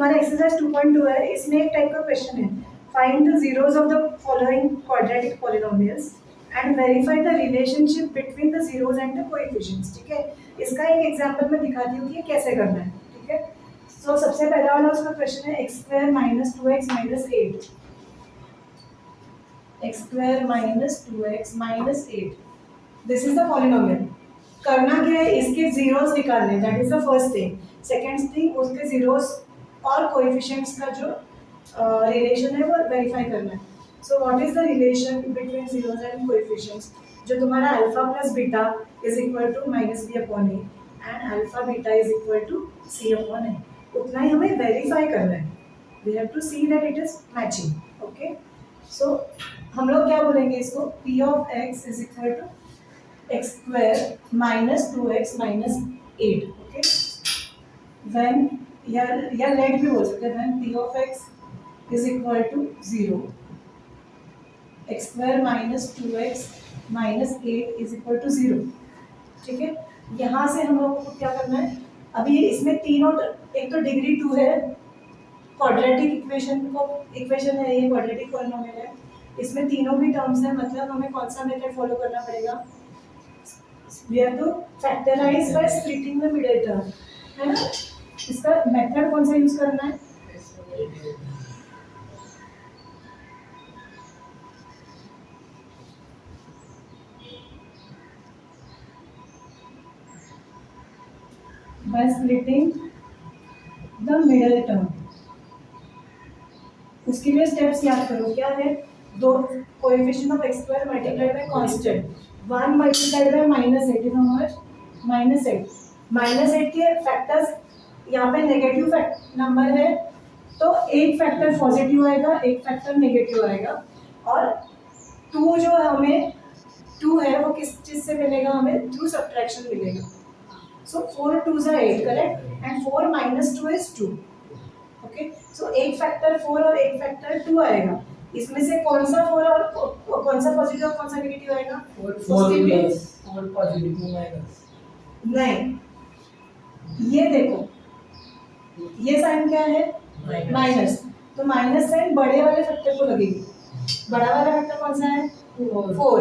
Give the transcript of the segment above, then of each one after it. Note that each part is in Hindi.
हमारा एक्सरसाइज 2.2 है, इसमें एक टाइप का क्वेश्चन है, find the zeros of the following quadratic polynomials and verify the relationship between the zeros and the coefficients. ठीक है, इसका एक एग्जांपल मैं दिखाती हूँ कि ये कैसे करना है। ठीक है, सो सबसे पहला वाला उसका क्वेश्चन है x² minus 2x minus 8, x² minus 2x minus 8, this is the polynomial. करना क्या है, इसके जीरोस निकालने, that is the first thing. Second thing, उसके जीरोस और कोएफिशिएंट्स का जो रिलेशन है वो वेरीफाई करना है। So what is the relation between zeros and coefficients? जो तुम्हारा alpha plus beta is equal to minus B upon A and alpha beta is equal to C upon A, उतना ही हमें वेरीफाई करना है। We have to see that it is matching. Okay, so हम लोग क्या बोलेंगे इसको, p of x is equal to x square minus 2x minus 8। Okay, when या लेट भी बोल सकते हैं, when p of x is equal to 0, x square minus 2x minus 8 is equal to 0। ठीक है, यहाँ से हम लोगों को क्या करना है, अभी इसमें तीनों, एक तो डिग्री 2 है, क्वाड्रेटिक इक्वेशन है, ये क्वाड्रेटिक पॉलिनोमियल है, इसमें तीनों भी टर्म्स हैं, मतलब हमें कौन सा मेथड फॉलो करना पड़ेगा, we have to factorize by splitting the middle term, है ना। इसका मेथड कौन सा यूज करना है, by splitting the middle term। उसके लिए स्टेप्स याद करो, क्या है, दो coefficient of x square multiplied bye constant, 1 multiplied by minus 8 is how much, minus 8। Minus 8 के फैक्टर्स यहाँ पे नेगेटिव नंबर है, तो एक फैक्टर पॉजिटिव आएगा, एक फैक्टर नेगेटिव आएगा, और 2 जो हमें 2 है वो किस चीज से मिलेगा, हमें थ्रू सब्ट्रैक्शन मिलेगा। So 4 2s are 8, correct, and 4 minus 2 is 2। Okay, so एक फैक्टर 4 और एक फैक्टर 2 आएगा, इसमें से कौन सा 4 और कौन सा पॉजिटिव और कौन सा नेगेटिव आएगा, 4 पॉजिटिव 2 माइनस, नहीं, ये देखो, ये साइन क्या है, माइनस, तो माइनस साइन बड़े वाले फैक्टर को लगेगी। बड़ा वाला फैक्टर कौन सा है, 4,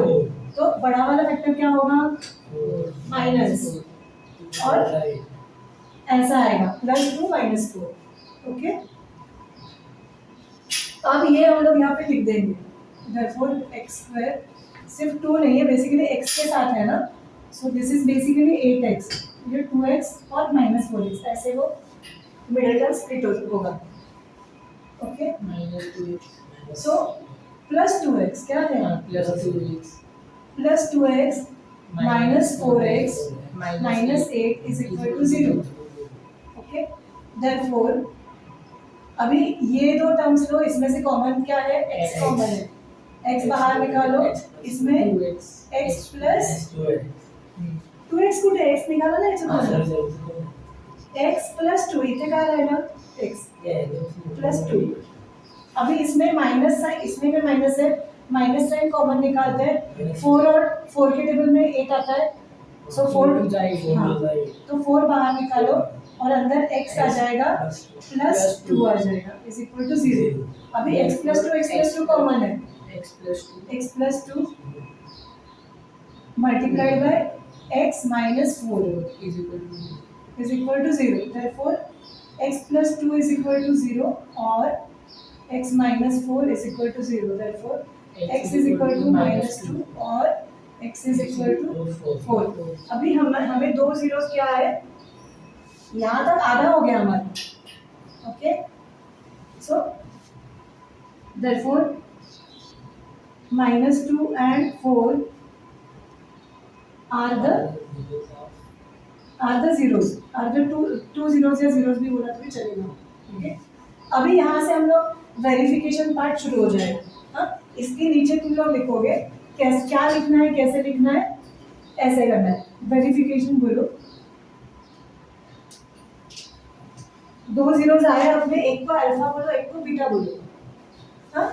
तो बड़ा वाला फैक्टर क्या होगा, माइनस, और ऐसा आएगा +2 -4। ओके, अब ये हम लोग यहाँ पे लिख देंगे, therefore x² सिर्फ 2 नहीं है, बेसिकली x के साथ है ना, so this is basically 8x, ये 2x और -4x, ऐसे वो मिडिल टर्म स्प्लिट होगा। ओके, सो +2x क्या है, +2x -4x -8 is equal to 0। Okay, therefore अभी ये दो टर्म्स लो, इसमें से कॉमन क्या है, x कॉमन है, x बाहर निकालो, इसमें x प्लस 2x कुठे, x निकाला ना याच्यातून, x प्लस 2 इथे काय राहिलं, x प्लस 2। अभी इसमें माइनस साइन, इसमें भी माइनस है, माइनस साइन कॉमन निकालते हैं, 4 और 4 के टेबल में 8 आता है, सो 4 तो 4 बाहर निकालो और अंदर x आ जाएगा, +2 आ जाएगा, इज इक्वल टू 0। अभी x प्लस 2 कॉमन है, x plus 2 multiplied by x minus 4 is equal to 0। therefore x plus 2 is equal to 0 और x minus 4 is equal to 0। therefore x is equal to -2 और x इज इक्वल टू 4। अभी हमें दो जीरोस क्या है, यहाँ तक आधा हो गया हमारा। Okay, so therefore -2 and 4 are the zeros, are the two zeros या zeros भी बोला तो भी चलेगा। ठीक है, अभी यहाँ से हम लोग वेरिफिकेशन पार्ट शुरू हो जाएगा। हाँ, इसके नीचे तुम लोग लिखोगे कैसे, क्या लिखना है, कैसे लिखना है, ऐसे करना है, वेरिफिकेशन बोलो, दो जीरोस आए अपने, एक को अल्फा बोलो, एक को बीटा बोलो। हाँ,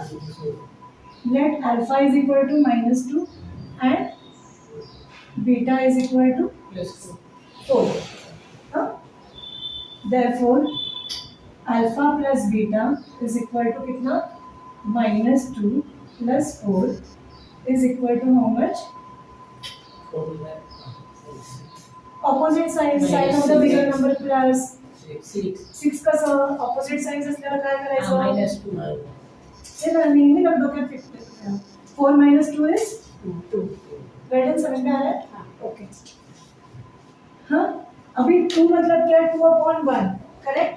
let alpha is equal to -2 and beta is equal to +4। हाँ, therefore alpha plus beta is equal to कितना, -2 plus 4 is equal to how much, 4 opposite sign, sign of the Minus bigger six. Number plus 6 6 का ऑपोजिट साइन असल्याला काय करायचं, -2 हे ना नेहमी ना डोक्यात फिट करतो. 4 minus 2 is 2 गाइडेंस समझ में आ रहा है? ओके. हाँ, अभी 2 मतलब क्या है, 2 upon 1 correct.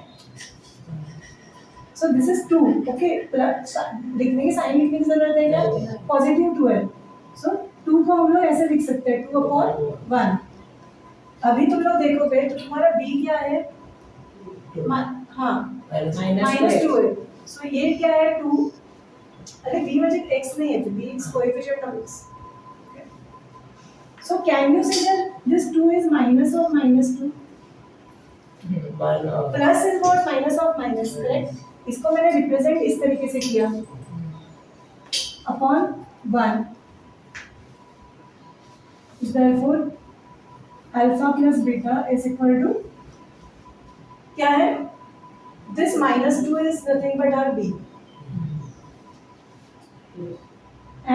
So this is 2. Okay, plus लिखने की साइन लिखने की जरूरत है क्या, पॉजिटिव 2 है. सो 2 को हम लोग ऐसे लिख सकते हैं 2 upon 1. अभी तुम लोग देखोगे तो तुम्हारा b क्या है, हाँ -2 है. सो ये क्या है 2. अरे b म्हणजे x नहीं है, तो b is coefficient of x. So can you say that this 2 is minus of -2? Plus is what, minus of minus, correct? इसको मैंने रिप्रेजेंट इस तरीके से किया upon 1. therefore alpha plus beta is equal to क्या है, this -2 is nothing but our b,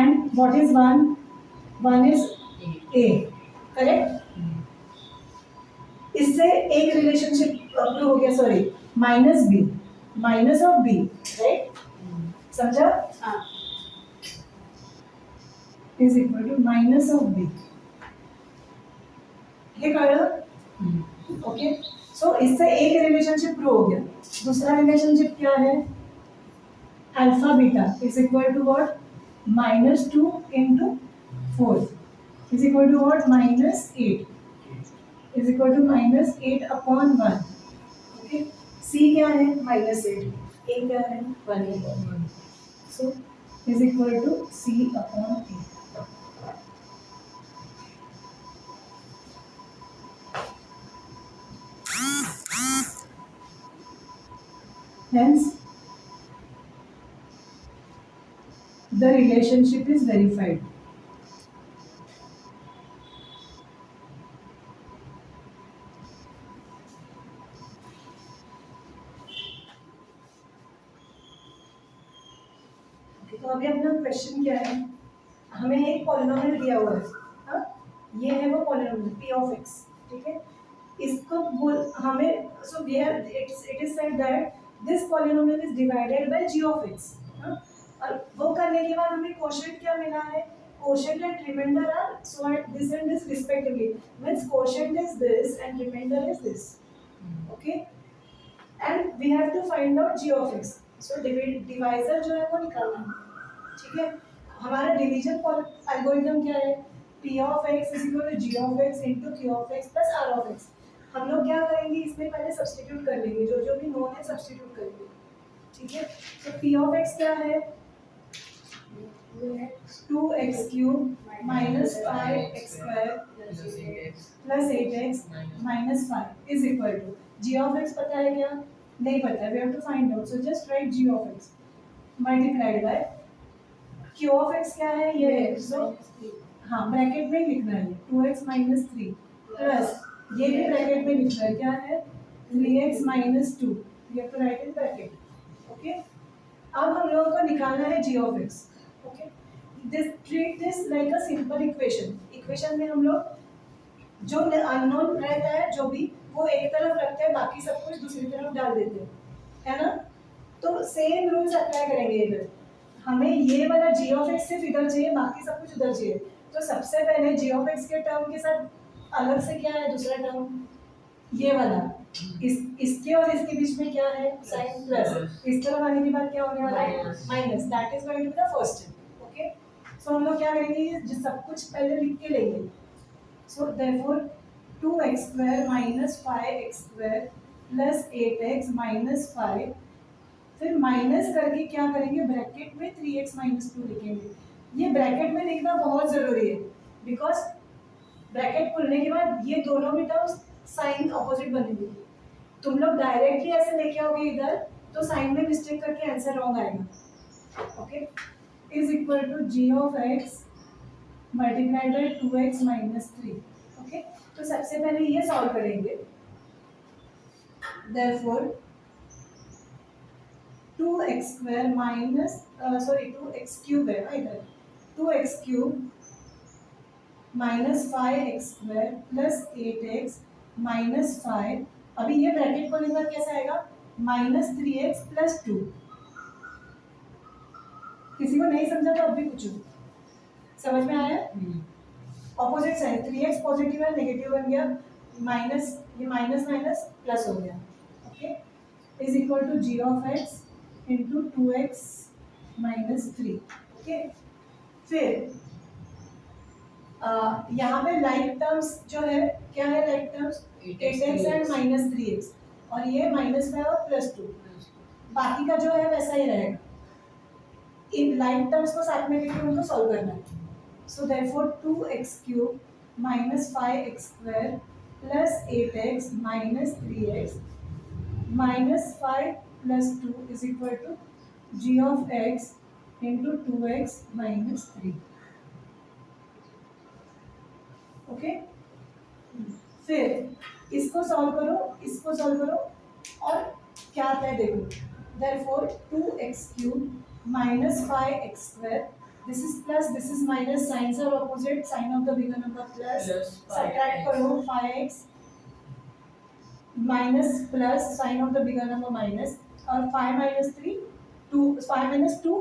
and what is 1, 1 is a, correct. इससे एक रिलेशनशिप प्रूव हो गया, sorry, minus B, minus of B, right, समझा, is equal to minus of B. हे कळलं, ओके. सो इससे एक रिलेशनशिप प्रूव हो गया. दूसरा रिलेशनशिप क्या है, alpha beta is equal to what, -2 into 4 is equal to what, -8 is equal to -8 upon 1. Okay, c क्या है, -8, a क्या है, 1. सो is equal to c upon a. Hence the relationship is verified. तो अभी अपना क्वेश्चन क्या है, हमें एक पॉलिनोमियल दिया हुआ है, हाँ, ये है वो पॉलिनोमियल p of x, ठीक है. इसको बोल हमें, so we have it is said that this polynomial is divided by g of x, हाँ. और वो करने के बाद हमें कोशेंट क्या मिला है, quotient and remainder are so at this and this respectively, means quotient is this and remainder is this, okay. And we have to find out g of x. So divisor जो है वो निकालना है, ठीक है. हमारा डिवीजन एल्गोरिथम क्या है, p of x is equal to g of x into q of x plus r of x. हम लोग क्या करेंगे, इसमें पहले सब्स्टिट्यूट कर लेंगे, जो जो भी नोन है सब्स्टिट्यूट करेंगे, ठीक है. तो p of x क्या है, 2x cube minus 5x square plus 8x minus 5 is equal to g of x. पता है क्या, नहीं पता है, we have to find out. So just write g of x multiplied by q of x क्या है, ये है. So हाँ, ब्रैकेट में लिखना है 2x minus 3 प्लस ये भी ब्रैकेट में लिखना है, क्या है 3x minus 2, we have to write in bracket, okay. अब हम लोगों को निकालना है g of x, okay. This treat this like a simple equation. Equation में हम लोग जो अननोन रहता है जो भी, वो एक तरफ रखते हैं, बाकी सब कुछ दूसरी तरफ डाल देते हैं, है ना. तो सेम रूल्स अप्लाई करेंगे इधर. हमें ये वाला g of x सिर्फ इधर चाहिए, बाकी सब कुछ उधर चाहिए. तो सबसे पहले g of x के टर्म के साथ अलग से क्या है दूसरा टर्म, ये वाला, इसके और इसके बीच में क्या है साइन प्लस, इस तरफ आने के बाद क्या होने वाला है minus. That is going to be the first step, okay. So हम लोग क्या करेंगे, जो सब कुछ पहले लिख के लेंगे. सो therefore 2x square minus 5x square plus 8x minus 5, फिर माइनस करके क्या करेंगे, ब्रैकेट में 3x माइनस 2 लिखेंगे. ये ब्रैकेट में लिखना बहुत ज़रूरी है, बिकॉज ब्रैकेट खुलने के बाद ये दोनों भी टर्म्स साइन ऑपोजिट बनेंगे. तुम लोग डायरेक्टली ऐसे लेके आओगे इधर, तो साइन में मिस्टेक करके आंसर रॉन्ग आएगा, okay. Is equal to g of x multiplied by 2x minus 3, okay. तो सबसे पहले ये सॉल्व करेंगे. Therefore 2x square minus sorry 2x cube है ना इधर 2x cube minus 5x square plus 8x minus 5। अभी ये ब्रैकेट खोलने के बाद कैसा आएगा माइनस 3x प्लस 2। किसी को नहीं समझा तो अब भी पूछो, समझ में आया? ऑपोजिट साइड 3x पॉजिटिव है नेगेटिव बन गया, माइनस ये माइनस माइनस प्लस हो गया। Okay is equal to g of x into 2x minus 3। Okay फिर यहाँ पे लाइक टर्म्स जो है क्या है like terms 8x and minus 3x और ये माइनस 5 और प्लस 2। बाकी का जो है वैसा ही रहेगा। इन लाइक टर्म्स को साथ में लेके उनको सॉल्व करना है। So therefore 2x cube minus 5x square plus 8x minus 3x minus 5 plus 2 is equal to g of x into 2x minus 3। Okay फिर इसको सॉल्व करो, इसको सॉल्व करो और क्या आता है देखो। Therefore 2x cube minus 5x square this is plus this is minus signs are opposite sign of the bigger number plus subtract करो 5x minus plus sign of the bigger number minus और 5 माइनस 3 2 5 माइनस 2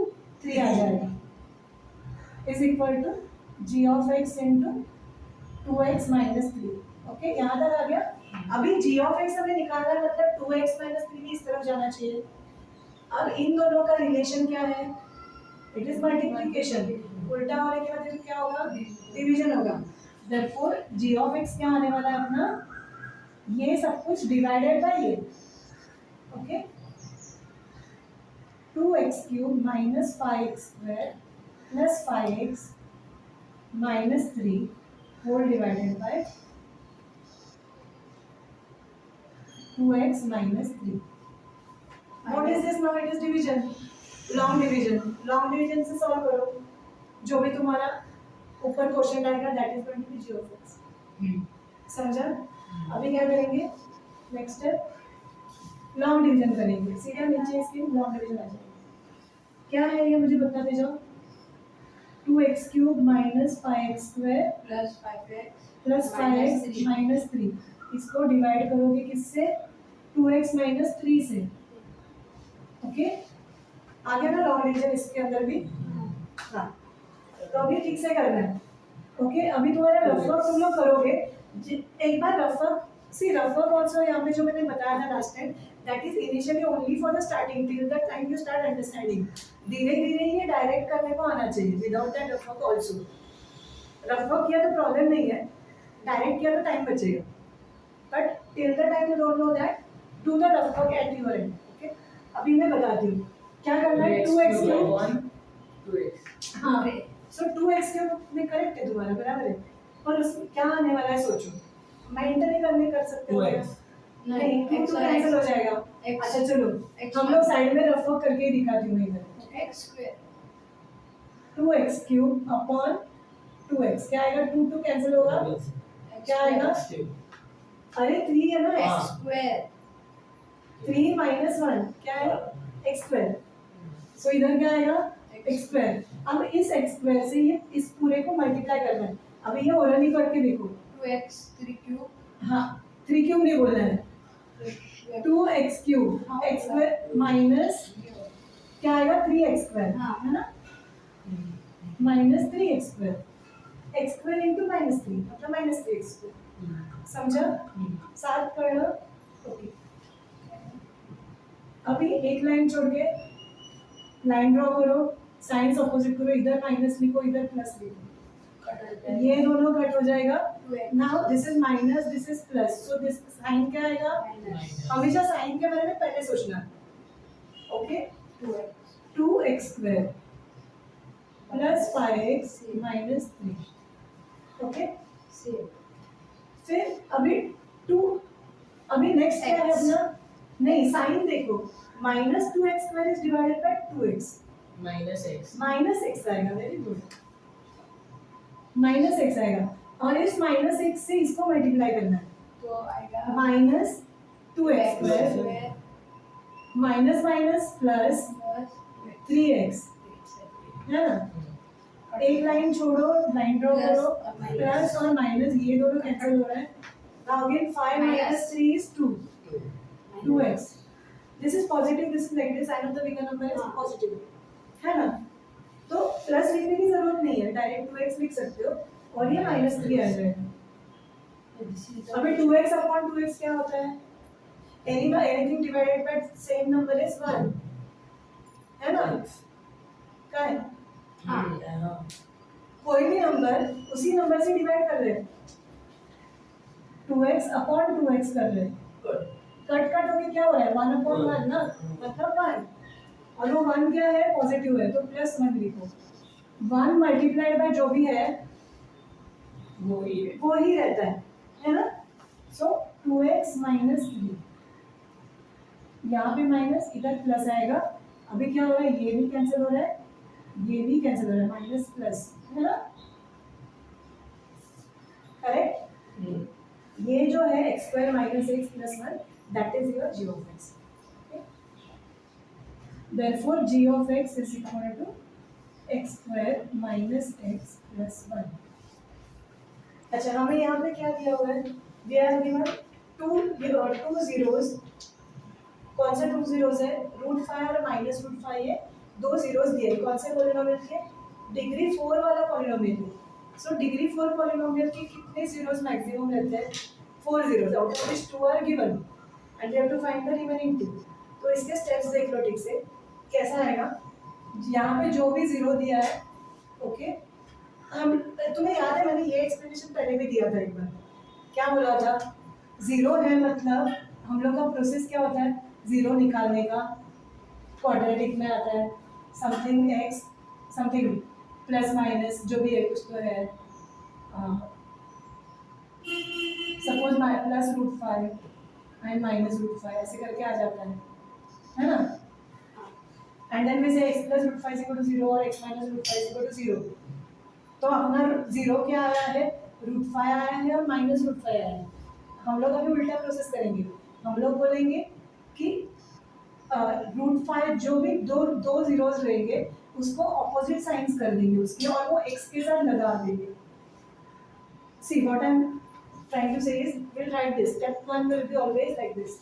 3 आ जाएगा is equal to g of x into 2x minus 3। Okay यहाँ तक आ गया। अभी g ऑफ x हमें निकालना है मतलब 2x माइनस 3 भी इस तरफ जाना चाहिए। अब इन दोनों का रिलेशन क्या है इट इज मल्टीप्लिकेशन, उल्टा होने के बाद क्या होगा डिवीजन होगा। देयरफॉर g ऑफ x क्या आने वाला है अपना ये सब कुछ डिवाइडेड बाय ये। Okay 2x cube minus 5x square plus 5x minus 3 whole divided by 2x minus 3. What is this now? It is division. Long division. Long division से solve करो। जो भी तुम्हारा ऊपर क्वेश्चन आएगा that is going to be g of x. समझा? अभी क्या करेंगे? Next step long division करेंगे। सीधा नीचे इसके long division आ जाएगा। क्या है ये मुझे बताते जाओ। 2x cube minus 5x square plus 5x plus 5x minus 3 इसको डिवाइड करोगे किससे 2x माइनस 3 से। ओके आ गया ना लॉन्ग डिवीजन इसके अंदर भी। हाँ तो अभी ठीक से करना है। ओके अभी तुम्हारा रफ वर्क तुम लोग करोगे एक बार रफ वर्क सी रफ वर्क आल्सो यहाँ पे जो मैंने बताया था last time that is initially only for the starting till the time you start understanding. धीरे धीरे ये डायरेक्ट करने को आना चाहिए without that rough work also. Rough work किया तो प्रॉब्लम नहीं है, डायरेक्ट किया तो टाइम बचेगा but till the time you don't know that do the rough work at your and. Okay अभी मैं बताती हूँ क्या करना है 2x क्यूब 2x हाँ सो 2x क्यूब में करेक्ट है तुम्हारा बराबर है और उसमें क्या आने वाला है सोचो। मैं इंटर ही करने कर सकते हो 2x नहीं x तो और कैंसिल हो जाएगा। x अच्छा चलो x हम लोग साइड में रफ वर्क करके ही दिखाती हूँ इधर। x square 2x cube upon 2x क्या आएगा 2 2 कैंसिल होगा क्या आएगा अरे 3 है ना x x स्क्वायर 3 माइनस 1 क्या है x स्क्वायर। सो इधर क्या आएगा x स्क्वायर। अब इस x स्क्वायर से ये इस पूरे को मल्टीप्लाई करना है। अब ये और नहीं करके देखो 2x 3 क्यूब हाँ 3 क्यूब नहीं बोलना है 2x cube x square minus क्या आएगा 3x स्क्वायर हाँ। है ना minus 3x square x square into minus 3 मतलब माइनस 3x स्क्वायर। समझा साथ कर लो। ओके अभी एक लाइन छोड़ के लाइन ड्रॉ करो साइंस ऑपोजिट करो इधर माइनस लिखो इधर प्लस लिखो ये दोनों कट हो जाएगा। Now this is minus this is plus so this sign क्या आएगा हमेशा साइन के बारे में पहले सोचना। Okay 2x square plus 5x minus 3। Okay फिर अभी 2 अभी नेक्स्ट क्या है अपना नहीं साइन देखो minus 2x square is divided bye 2x minus x आएगा। वेरी गुड माइनस x आएगा और इस माइनस x से इसको मल्टीप्लाई करना है तो आएगा minus 2x square minus minus plus plus 3x है ना। एक लाइन छोड़ो, लाइन ड्रॉ Plus करो, और minus. प्लस और माइनस ये दोनों कैंसिल हो रहा है। Now again 5 minus 3 is 2, 2x. This is positive, this is negative, sign of the bigger number is positive, है ना। तो प्लस लिखने की जरूरत नहीं है, डायरेक्ट 2x लिख सकते हो और ये माइनस 3 आ जाएगा। अभी 2x अपॉन 2x क्या होता है? Anything divided by same number is 1, है ना। क्या है? हाँ कोई भी नंबर उसी नंबर से डिवाइड कर रहे हैं, 2x अपॉन 2x कर रहे हैं। कट कट होके क्या हो रहा है? 1 अपॉन 1 ना, मतलब 1, और वो 1 क्या है? पॉजिटिव है, तो प्लस 1 लिखो। 1 मल्टीप्लाइड बाय जो भी है वो ही रहता है ना। सो 2x माइनस 3, यहाँ पे माइनस, इधर प्लस आएगा। अभी क्या हो रहा है? ये भी कैंसिल हो रहा है, ये भी कैंसिल हो रहा है, माइनस प्लस, है ना। करेक्ट। ये जो है x square minus x plus 1, that is your g of x। Therefore g of x is equal to x square minus x plus 1। अच्छा, हमें यहाँ पे क्या दिया हुआ है? We are given two zeros। कौन से 2 zeros है? √5 और माइनस √5 है, 2 zeros दिए। कौन से पॉलिनोमियल के? डिग्री 4 वाला पॉलिनोमियल है। सो डिग्री 4 पॉलिनोमियल के कितने zeros मैक्सिमम रहते हैं? 4 zeros, out of which 2 are given and you have to find the remaining 2। तो इसके स्टेप्स देख लो ठीक से, कैसा आएगा। यहाँ पे जो भी जीरो दिया है, ओके, हम तुम्हें याद है मैंने ये एक्सप्लेनेशन पहले भी दिया था एक बार। क्या बोला था? जीरो है मतलब हम लोग का प्रोसेस क्या होता है? जीरो निकालने का क्वाड्रेटिक में आता है, something x something plus minus जो भी है कुछ तो है, सपोज प्लस √5 एंड माइनस √5 ऐसे करके आ जाता है ना। And then we say x plus √5 is equal to 0 और x minus √5 is equal to 0। तो अपना जीरो क्या आया है? √5 आया है और माइनस √5 आया है। हम लोग अभी उल्टा प्रोसेस करेंगे। हम लोग बोलेंगे कि √5 जो भी दो जीरोस रहेंगे उसको ऑपोजिट साइंस कर देंगे उसके, और वो x के साथ लगा देंगे। See what I am trying to say is, will write this, step 1 will be always like this.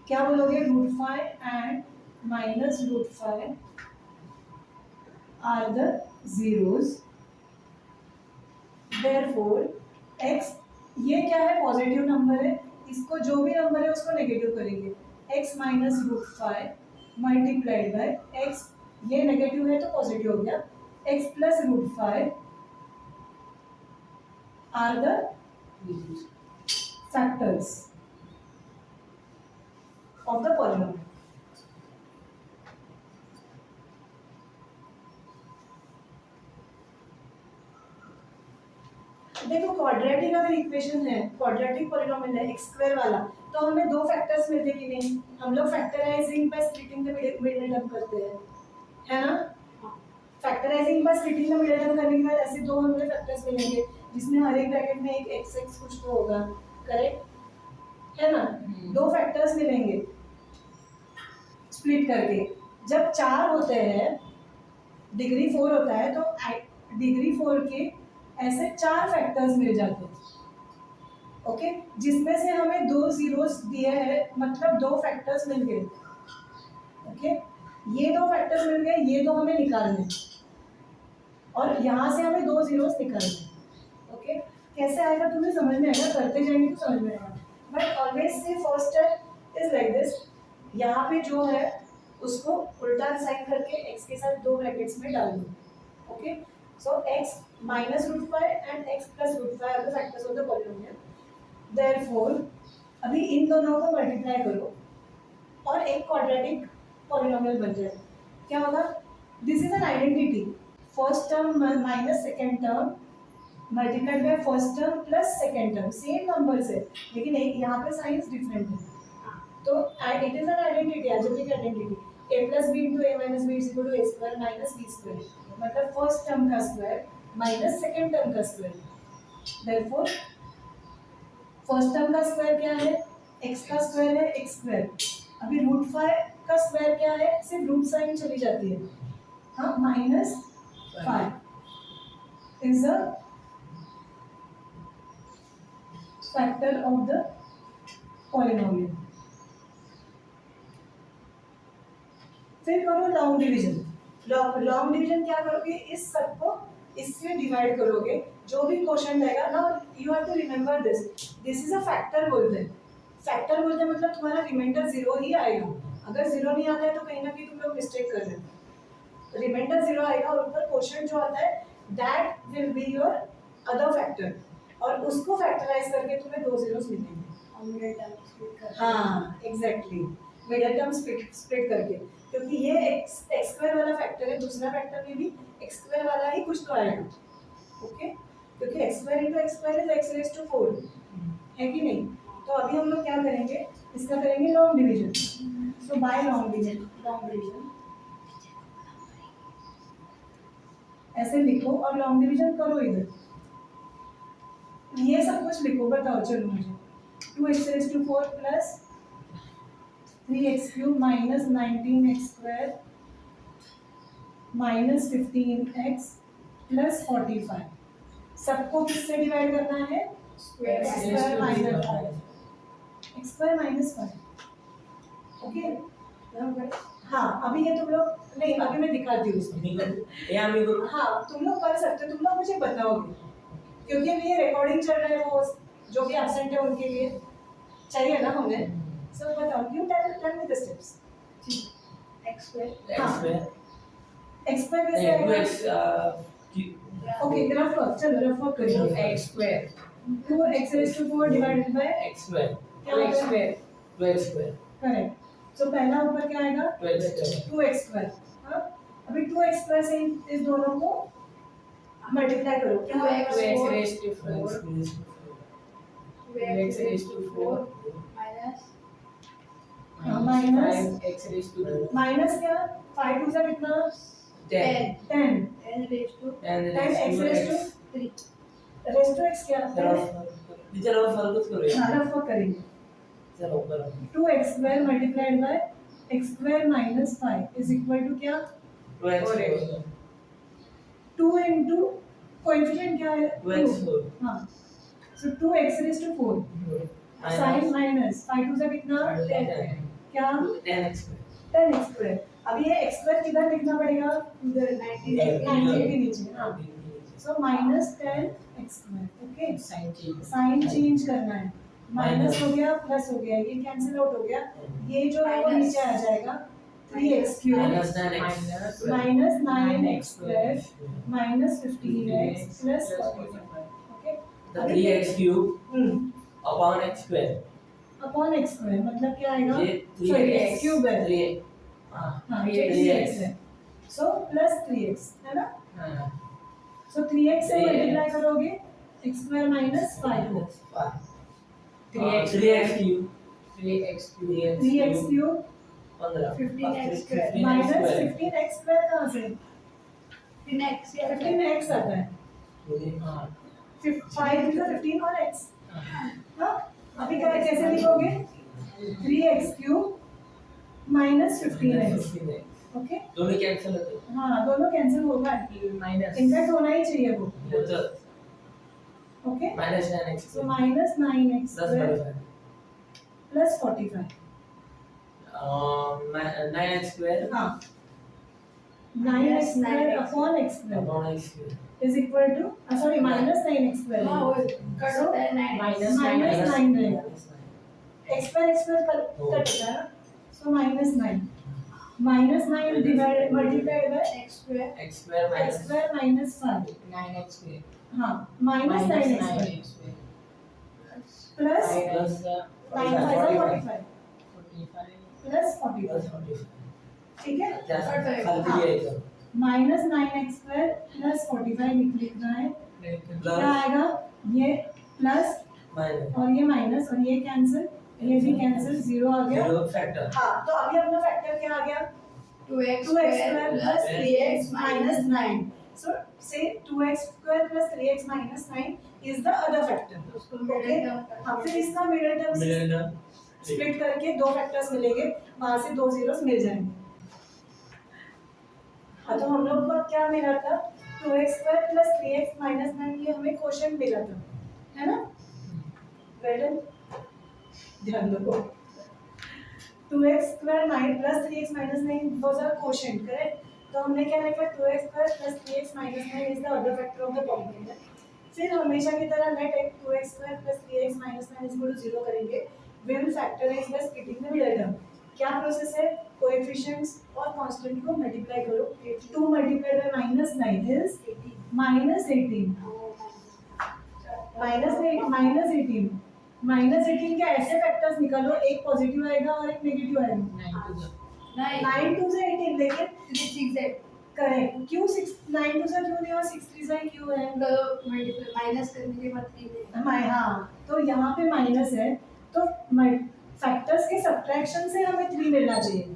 क्या बोलोगे? √5 and minus √5 are the zeros, therefore x, ये क्या है? पॉजिटिव नंबर है, इसको जो भी नंबर है उसको नेगेटिव करेंगे। x minus √5 multiplied by x, ये नेगेटिव है तो पॉजिटिव हो गया, x plus √5 are the factors of the polynomial. देखो क्वाड्रेटिक अगर इक्वेशन है, क्वाड्रेटिक पॉलिनोमियल है एक्स स्क्वायर वाला, तो हमें दो फैक्टर्स मिलते कि नहीं? हम लोग factorising bye splitting the middle term करते हैं, है ना। Factorising bye splitting the middle term करने के बाद ऐसे दो हमें फैक्टर्स मिलेंगे जिसमें हर एक ब्रैकेट में एक एक्स एक्स कुछ तो होगा, करेक्ट है ना। दो फैक्टर्स मिलेंगे स्प्लिट करके। जब 4 होते हैं, डिग्री 4 होता है, तो डिग्री 4 के ऐसे 4 फैक्टर्स मिल जाते हैं, ओके, जिसमें से हमें 2 जीरोस दिए हैं, मतलब 2 फैक्टर्स मिल गए, ओके। ये 2 फैक्टर्स मिल गए, ये 2 हमें निकालने, और यहाँ से हमें 2 जीरोस निकालने, ओके। कैसे आएगा तुम्हें समझ में आएगा, करते जाएंगे तो समझ में आएगा, but always say first step is like this. यहाँ पे जो है उसको उल्टा साइन करके x के साथ 2 ब्रैकेट्स में डाल दो, okay. So x minus √5 and x plus √5 are the factors of the polynomial. Therefore, अभी इन दोनों को मल्टीप्लाई करो और एक क्वाड्रेटिक पॉलिनोमियल बन जाए। क्या होगा? This is an identity, first term minus second term multiplied by first term plus second term, same numbers है लेकिन एक यहाँ पे साइंस डिफरेंट है। तो it is an identity, algebraic identity, a plus b into a minus b is equal to a square minus b square, मतलब फर्स्ट टर्म का स्क्वायर माइनस सेकेंड टर्म का स्क्वायर। देयरफॉर फर्स्ट टर्म का स्क्वायर क्या है? x का स्क्वायर है x स्क्वायर, अभी रूट 5 का स्क्वायर क्या है, सिर्फ रूट साइन चली जाती है, हाँ, -5 is the factor of the polynomial. फिर करो लॉन्ग डिवीजन। लॉन्ग डिवीजन क्या करोगे, इस सब को इससे डिवाइड करोगे, जो भी क्वेश्चन रहेगा ना, you have to remember this is a factor बोलते हैं। फैक्टर बोलते हैं मतलब तुम्हारा रिमाइंडर जीरो ही आएगा, अगर जीरो नहीं आता है तो कहीं ना कहीं तुम लोग मिस्टेक कर रहे हो। रिमाइंडर जीरो आएगा और ऊपर क्वेश्चन जो आता है that will be your other factor, और उसको फैक्टराइज करके तुम्हें दो जीरोस मिलेंगे। हाँ एग्जैक्टली, मिडिल टर्म स्प्लिट करके, क्योंकि ये एक्स स्क्वायर वाला फैक्टर है, दूसरा फैक्टर में भी एक्स स्क्वायर वाला ही कुछ तो आएगा, ओके, क्योंकि x square into x square is x raise to 4, है कि नहीं। तो अभी हम लोग क्या करेंगे, इसका करेंगे लॉन्ग डिवीजन। सो बाय लॉन्ग डिवीजन ऐसे लिखो और लॉन्ग डिवीजन करो इधर, ये सब कुछ लिखो, बताओ चलो मुझे। 2x raised to 4 plus 3x cube minus 19x square minus 15x plus 45, सबको किससे डिवाइड करना है, x square minus 5, x square minus 5, okay. हाँ अभी ये तुम लोग नहीं, अभी मैं दिखाती हूँ इसमें, हाँ तुम लोग कर सकते हो, तुम लोग मुझे बताओगे, क्योंकि अभी ये रिकॉर्डिंग चल रहा है, वो जो भी एब्सेंट है उनके लिए चाहिए ना हमें। सो बताओ, you tell me the steps. x square x square कैसे आएगा, ओके रफ वर्क, चलो रफ वर्क करिए। x square 2x raised to 4 divided by x square क्या होगा, 2x square करेक्ट। सो पहला ऊपर क्या आएगा, 2x स्क्वायर, हाँ अभी 2x स्क्वायर से इस दोनों को मल्टीप्लाई करो, क्या होगा, 2x raised to 4 2x raised to 4 minus minus 5x raised to 2 minus क्या, 5 टू सा कितना, 10 10 10 raised to 10 10x raised to 3 raised to x क्या, जरा फर्क करो हाँ रफ वर्क करेंगे। चलो करो 2x square multiplied by x square minus 5 is equal to क्या, 2x square 2 इंटू कोएफिशिएंट क्या है, 2x 2, हाँ so 2x raise to 4 sign minus 5 two से कितना, 10 क्या, 10x 10x स्क्वायर। अब ये x स्क्वायर किधर लिखना पड़ेगा, उधर 90 के नीचे, हाँ so minus 10x square, okay, sign change करना है, माइनस हो गया प्लस हो गया, ये कैंसिल आउट हो गया, ये जो है वो नीचे आ जाएगा, 3x cube minus 9x square minus 15x plus 45, okay. the 3x cube upon x square upon x square मतलब क्या आएगा, ये सॉरी 3x x क्यूब है, 3 हाँ ये 3x है, सो प्लस 3x है ना, हाँ सो 3x से 3x मल्टीप्लाई करोगे x स्क्वायर माइनस 5 हो, 3x cube 3x cube 15x square minus 15x square कहाँ से, 15x 15x आता है, 5 is 15 और x, हाँ अभी क्या कैसे लिखोगे, 3x cube minus 15x, okay, दोनों कैंसिल होते हैं हाँ दोनों कैंसिल होगा, माइनस इनफैक्ट होना ही चाहिए वो, okay, minus 9x so minus 9x plus square plus 45, 9x square हाँ 9x square upon x square upon x square is equal to sorry minus 9x square, हाँ वो कट होता है 9 माइनस 9 रहेगा, x स्क्वायर कट होता है, so minus 9 divide multiplied by x square x square minus 5, 9x square हाँ minus 9x square plus plus 9 plus 45, 45 ठीक है, खाली है माइनस 9x स्क्वायर प्लस 45 लिखना है, क्या प्लस आएगा, ये प्लस माइनस और ये माइनस और ये कैंसिल, ये भी कैंसिल, जीरो आ गया, जीरो फैक्टर हाँ तो अभी अपना फैक्टर क्या आ गया, 2x 2x square square plus 3x minus minus 9, so say 2x square plus 3x minus 9 is the other factor, उसको okay, मिडिल टर्म हाँ फिर इसका मिडिल टर्म मिलेगा स्प्लिट करके दो फैक्टर्स मिलेंगे, वहां से दो जीरोस मिल जाएंगे। हाँ, तो हम लोग को क्या मिला था, 2x² प्लस 3x माइनस 9, ये हमें क्वोशिएंट मिला था, है ना? वेल डन, ध्यान दो। 2x² plus 3x minus 9 was our quotient, correct? तो हमने क्या लिखा, 2x² plus 3x minus 9 is the other factor of the polynomial. फिर हमेशा की तरह लेट एक 2x² plus 3x minus 9 is equal to 0 करेंगे। Will factorise by splitting the middle term. क्या प्रोसेस है, कोएफिशिएंट्स और कांस्टेंट को मल्टीप्लाई करो। 2 मल्टीप्लाइड बाय -9 इज -18, -18 के ऐसे फैक्टर्स निकालो, एक पॉजिटिव आएगा और एक नेगेटिव आएगा। 9 टू से 18, लेकिन 3 6 करेक्ट, क्यों 6 9 टू से क्यों नहीं और 6 3 से क्यों है? मल्टीप्लाई माइनस करने के बाद 3 है। हाँ, तो यहाँ पे माइनस है, तो फैक्टर्स के सब्ट्रैक्शन से हमें 3 मिलना चाहिए।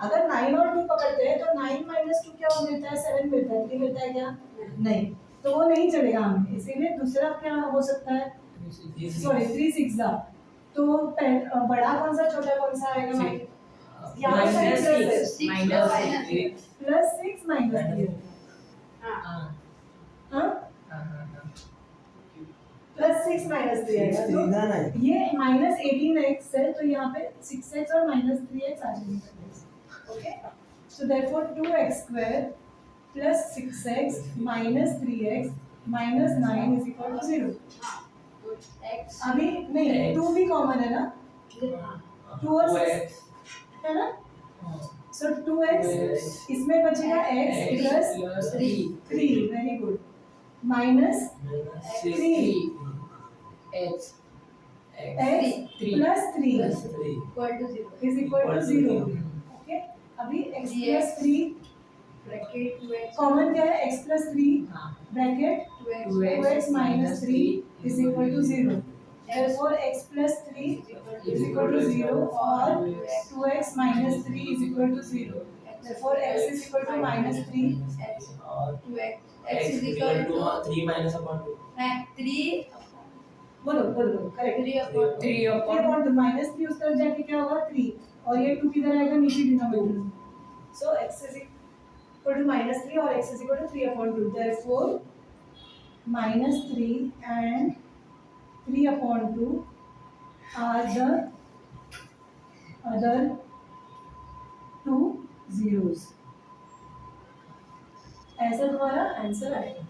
अगर 9 और 2 पकड़ते हैं तो 9 माइनस 2 क्या मिलता है, 7 मिलता है, 3 मिलता है क्या? नहीं, तो वो नहीं चलेगा हमें, इसीलिए दूसरा क्या हो सकता है, सॉरी 3 6 दा, तो बड़ा कौन सा छोटा कौन सा आएगा भाई? यहाँ प्लस 6 माइनस 3, हाँ प्लस 6 माइनस 3 आएगा, तो ये -18x है, तो यहाँ पे 6x और -3x आ जाएगा। Okay, so therefore 2x² plus 6x minus 3x minus 9 is equal to 0। x अभी नहीं, 2 भी कॉमन है ना, 2 और 6 है ना, सो 2x, इसमें बचेगा x plus 3, very good, minus 3 x x plus 3 equal to 0 is equal to 0। Okay, अभी x plus 3 bracket 2x common क्या है, x plus 3 bracket 2x minus 3 is equal to 0। therefore x plus 3 is equal to 0 और 2x minus 3 is equal to 0, therefore x is equal to minus 3 x और 2x x is equal to 3 minus upon 2 3 बोलो करेक्ट, 3 upon 3 अपॉन 2 माइनस 3 उस तरफ जाके क्या होगा 3, और ये 2 किधर आएगा, नीचे डिनोमिनेटर में, सो x is equal to minus 3 और x is equal to 3 upon 2, therefore minus 3 and 3 upon 2 are the other two zeros। ऐसा तुम्हारा आंसर आएगा।